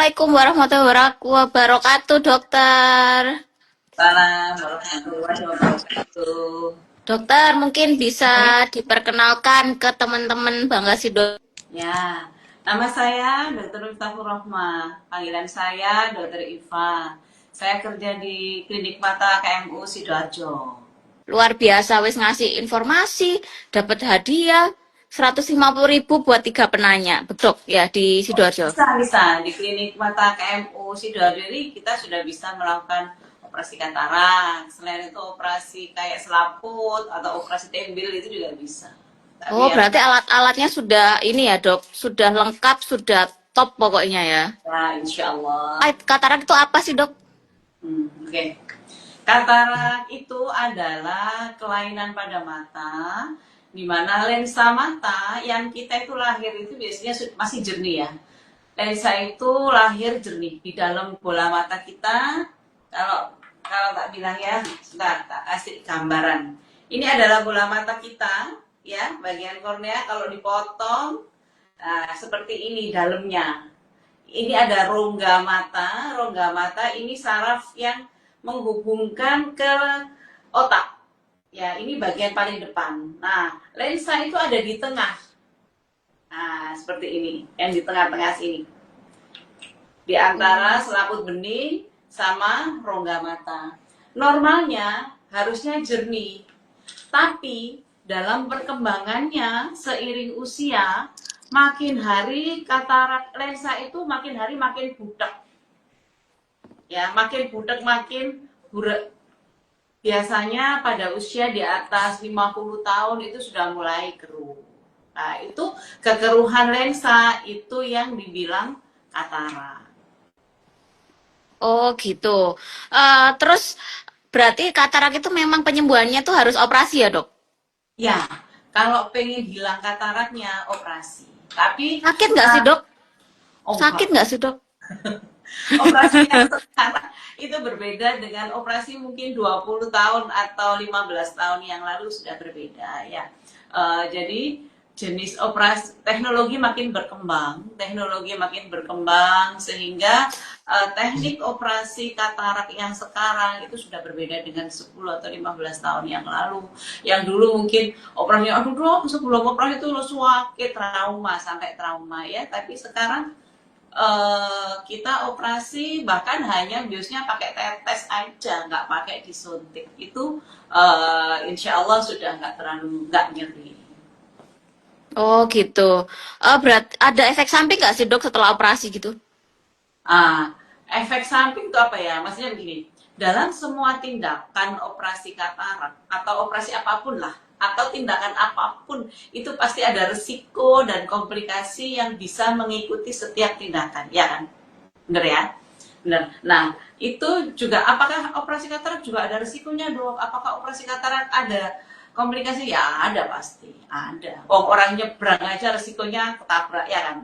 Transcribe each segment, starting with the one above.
Assalamualaikum warahmatullahi wabarakatuh, dokter. Salam warahmatullahi wabarakatuh. Dokter, mungkin bisa diperkenalkan ke teman-teman Bangga Sido. Ya, nama saya Dr. Miftahur Rohmah. Panggilan saya Dr. Iva. Saya kerja di Klinik Mata KMU Sidoarjo. Luar biasa, wis ngasih informasi, dapat hadiah 150.000 buat 3 penanya. Betul ya di Sidoarjo. Bisa di Klinik Mata KMU Sidoarjo ini kita sudah bisa melakukan operasi katarak. Selain itu operasi kayak selaput atau operasi tembil itu juga bisa. Oh, Tapi yang berarti alat-alatnya sudah ini ya, Dok. Sudah lengkap, sudah top pokoknya ya. ya, insya Allah. Katarak itu apa sih, Dok? Oke. Katarak itu adalah kelainan pada mata, di mana lensa mata yang kita itu lahir itu biasanya masih jernih ya. Lensa itu lahir jernih di dalam bola mata kita. Kalau kalau tak bilang ya, sebentar tak kasih gambaran. Ini adalah bola mata kita, ya, bagian kornea kalau dipotong, nah, seperti ini dalamnya. Ini ada rongga mata. Rongga mata ini saraf yang menghubungkan ke otak. Ya, ini bagian paling depan. Nah, lensa itu ada di tengah. Nah, seperti ini, yang di tengah-tengah sini. Di antara selaput bening sama rongga mata. Normalnya harusnya jernih. Tapi dalam perkembangannya seiring usia, makin hari katarak lensa itu makin hari makin budak. Ya, makin budak, makin burek. Biasanya pada usia di atas 50 tahun itu sudah mulai keruh. Nah, itu kekeruhan lensa itu yang dibilang katarak. Oh, gitu. Terus berarti katarak itu memang penyembuhannya tuh harus operasi ya, Dok? Ya, kalau pengen hilang kataraknya operasi. Tapi Sakit nggak sih, Dok? oh Sakit enggak. nggak sih, Dok? Operasi yang sekarang itu berbeda dengan operasi mungkin 20 tahun atau 15 tahun yang lalu sudah berbeda ya. Jadi jenis operasi teknologi makin berkembang sehingga teknik operasi katarak yang sekarang itu sudah berbeda dengan 10 atau 15 tahun yang lalu. Yang dulu mungkin operasinya aduh dok sebelum operasi itu lo sakit trauma sampai trauma ya, tapi sekarang kita operasi bahkan hanya biasanya pakai tetes aja, nggak pakai disuntik. Itu insya Allah sudah nggak nyeri. Oh, gitu. Ada efek samping nggak sih, Dok, setelah operasi gitu? Efek samping itu apa ya? Maksudnya begini, dalam semua tindakan operasi katarak atau operasi apapun lah, atau tindakan apapun, itu pasti ada risiko dan komplikasi yang bisa mengikuti setiap tindakan, ya kan? Bener ya? Bener. Nah, itu juga apakah operasi katarak juga ada risikonya dok? Apakah operasi katarak ada komplikasi? Ya ada pasti, ada. Oh, orang nyebrang aja risikonya ketabrak ya kan?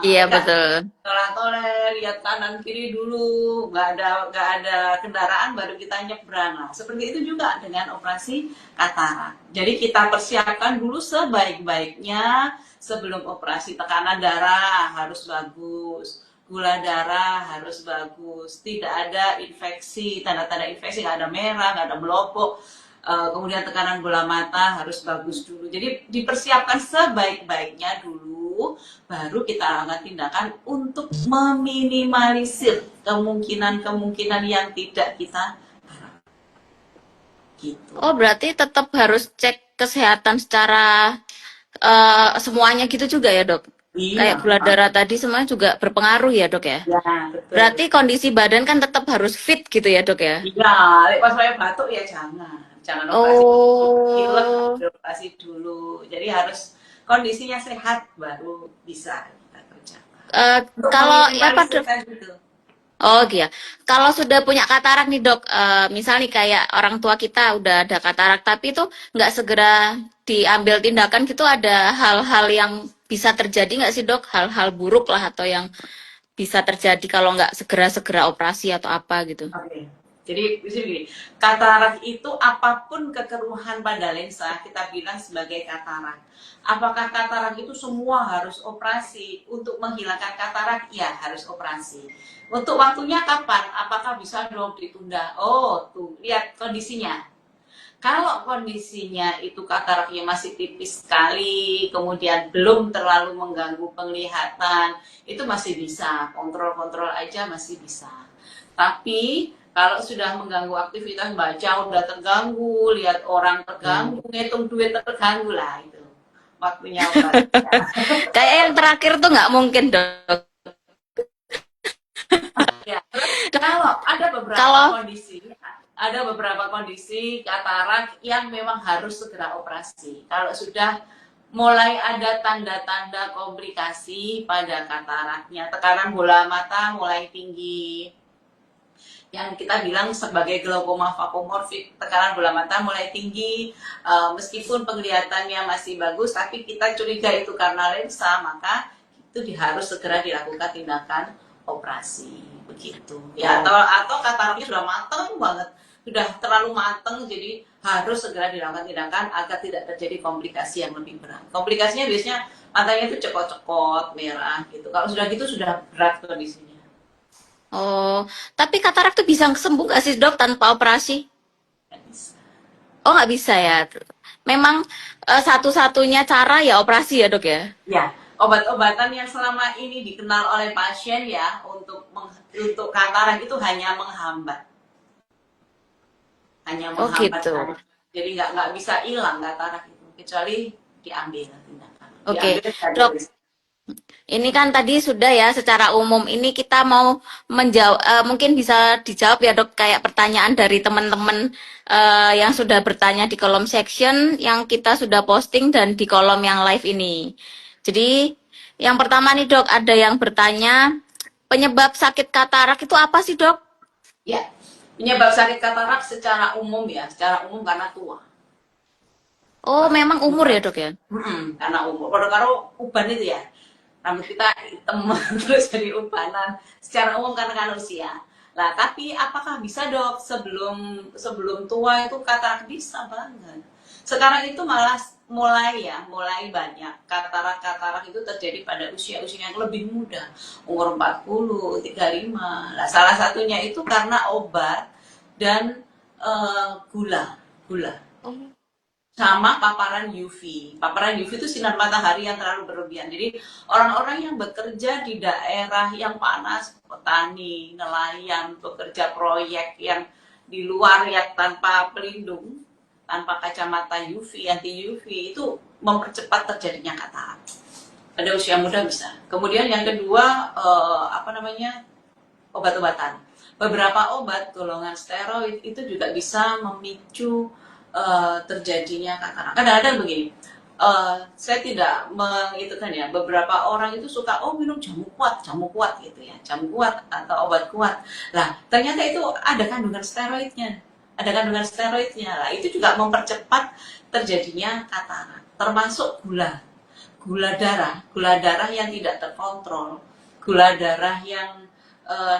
Iya, Ya kan? betul. Toleh-toleh, lihat kanan kiri dulu, nggak ada kendaraan baru kita nyebrang. Nah, seperti itu juga dengan operasi katarak. Jadi kita persiapkan dulu sebaik-baiknya sebelum operasi. Tekanan darah harus bagus, gula darah harus bagus, tidak ada infeksi, tanda-tanda infeksi nggak ada merah, nggak ada melopok. Kemudian tekanan bola mata harus bagus dulu. Jadi dipersiapkan sebaik-baiknya dulu, baru kita lakukan tindakan untuk meminimalisir kemungkinan-kemungkinan yang tidak kita gitu. Oh, berarti tetap harus cek kesehatan secara semuanya gitu juga ya, Dok? Iya, Kayak gula darah tadi semuanya juga berpengaruh ya, Dok ya? ya betul. Berarti kondisi badan kan tetap harus fit gitu ya, Dok ya? Iya, pas saya batuk ya jangan operasi pilek, Oh, operasi dulu. Jadi harus kondisinya sehat baru bisa kita kerjakan. Untuk kalau ya apa, meminimalisir Dok? tadi itu. Oh iya, kalau sudah punya katarak nih dok, misal nih kayak orang tua kita udah ada katarak, tapi itu nggak segera diambil tindakan gitu, ada hal-hal yang bisa terjadi nggak sih dok? Hal-hal buruk lah atau yang bisa terjadi kalau nggak segera-segera operasi atau apa gitu? Oke. Jadi begini, katarak itu apapun kekeruhan pada lensa kita bilang sebagai katarak. Apakah katarak itu semua harus operasi? Untuk menghilangkan katarak, ya harus operasi. Untuk waktunya kapan? Apakah bisa dong ditunda? Oh, tuh lihat kondisinya. Kalau kondisinya itu kataraknya masih tipis sekali, kemudian belum terlalu mengganggu penglihatan, itu masih bisa, kontrol-kontrol aja masih bisa. Tapi kalau sudah mengganggu aktivitas baca udah terganggu, lihat orang terganggu, ngitung duit terganggu lah itu. Waktunya operasi. Kayak yang terakhir tuh nggak mungkin dok. Ya. Kalau Kalau ada beberapa kondisi katarak yang memang harus segera operasi. Kalau sudah mulai ada tanda-tanda komplikasi pada kataraknya, tekanan bola mata mulai tinggi, yang kita bilang sebagai glaukoma vakomorfik, tekanan bola mata mulai tinggi, meskipun penglihatannya masih bagus, tapi kita curiga itu karena lensa, maka itu harus segera dilakukan tindakan operasi, begitu. Ya, atau kataraknya sudah matang banget, sudah terlalu matang, jadi harus segera dilakukan tindakan agar tidak terjadi komplikasi yang lebih berat. Komplikasinya biasanya matanya itu cekot-cekot, merah gitu. Kalau sudah gitu sudah berat kondisinya. oh, tapi katarak tuh bisa sembuh nggak sih dok tanpa operasi? Oh nggak bisa ya. Memang satu-satunya cara ya operasi ya dok ya. Ya, obat-obatan yang selama ini dikenal oleh pasien ya untuk katarak itu hanya Oh menghambat gitu. aja. Jadi nggak bisa hilang katarak itu kecuali diambil tindakan. Oke, Diambil dari dok. Ini kan tadi sudah ya secara umum. Ini kita mau menjawab, mungkin bisa dijawab ya dok kayak pertanyaan dari teman-teman yang sudah bertanya di kolom section yang kita sudah posting dan di kolom yang live ini. Jadi yang pertama nih dok ada yang bertanya penyebab sakit katarak itu apa sih dok? ya, penyebab sakit katarak secara umum karena tua. Oh memang umur ya dok ya? Karena umur. Kalau uban itu ya, rambut kita hitam terus jadi ubanan. Secara umum karena usia. Nah, tapi apakah bisa dok sebelum tua itu katarak? Bisa banget. Sekarang itu malah mulai banyak katarak itu terjadi pada usia-usia yang lebih muda, umur 40, 35. Nah, salah satunya itu karena obat dan gula, gula Oh. sama paparan UV. Paparan UV itu sinar matahari yang terlalu berlebihan. Jadi orang-orang yang bekerja di daerah yang panas, petani, nelayan, pekerja proyek yang di luar ya tanpa pelindung, tanpa kacamata UV, anti UV itu mempercepat terjadinya katarak. Pada usia muda bisa. Kemudian yang kedua obat-obatan. Beberapa obat golongan steroid itu juga bisa memicu terjadinya katarak. Kadang-kadang begini, saya tidak mengitukan ya. Beberapa orang itu suka minum jamu kuat gitu ya, jamu kuat atau obat kuat. Lah ternyata itu ada kandungan steroidnya, Lah itu juga mempercepat terjadinya katarak. Termasuk gula darah yang tidak terkontrol, gula darah yang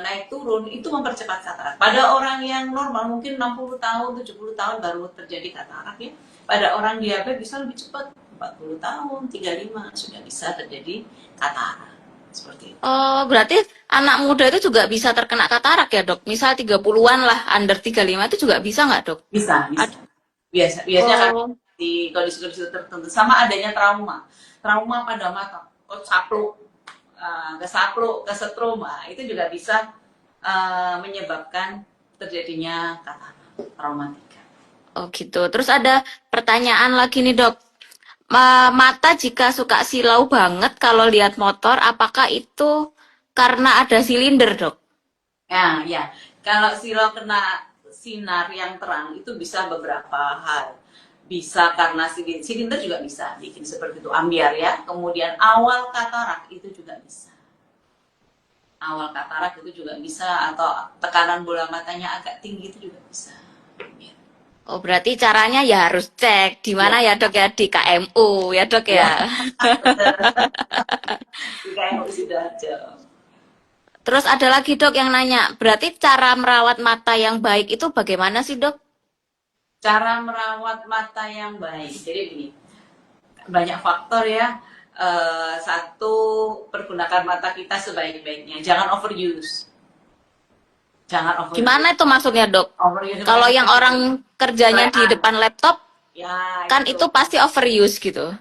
naik turun itu mempercepat katarak. Pada orang yang normal mungkin 60 tahun, 70 tahun baru terjadi katarak ya. Pada orang diabetes bisa lebih cepat, 40 tahun, 35 sudah bisa terjadi katarak. Seperti itu. Oh, berarti anak muda itu juga bisa terkena katarak ya, Dok? Misal 30-an lah, under 35 itu juga bisa nggak, Dok? Bisa, bisa. Ad- Biasanya kan oh, di kondisi-kondisi tertentu sama adanya trauma pada mata, sapluk, kesapluk, kesetroma itu juga bisa menyebabkan terjadinya katarak traumatika. oh gitu. Terus ada pertanyaan lagi nih, Dok. Mata jika suka silau banget kalau lihat motor, apakah itu karena ada silinder, Dok? Ya. Kalau silau kena sinar yang terang itu bisa beberapa hal. Bisa karena silinder juga bisa bikin seperti itu, ambiar ya. Kemudian awal katarak itu juga bisa. Awal katarak itu juga bisa, atau tekanan bola matanya agak tinggi itu juga bisa. Ya. Oh, berarti caranya ya harus cek di mana Ya. ya, Dok ya, di KMU ya, Dok Ya. ya. Jika yang sudah jauh. Terus ada lagi dok yang nanya, berarti cara merawat mata yang baik itu bagaimana sih dok? Cara merawat mata yang baik. Jadi begini, banyak faktor ya. Satu, pergunakan mata kita sebaik-baiknya. Jangan overuse. Jangan overuse. Gimana itu maksudnya dok? Overuse Kalau yang orang kerjanya di Selean. depan laptop, Ya, kan itu pasti overuse gitu.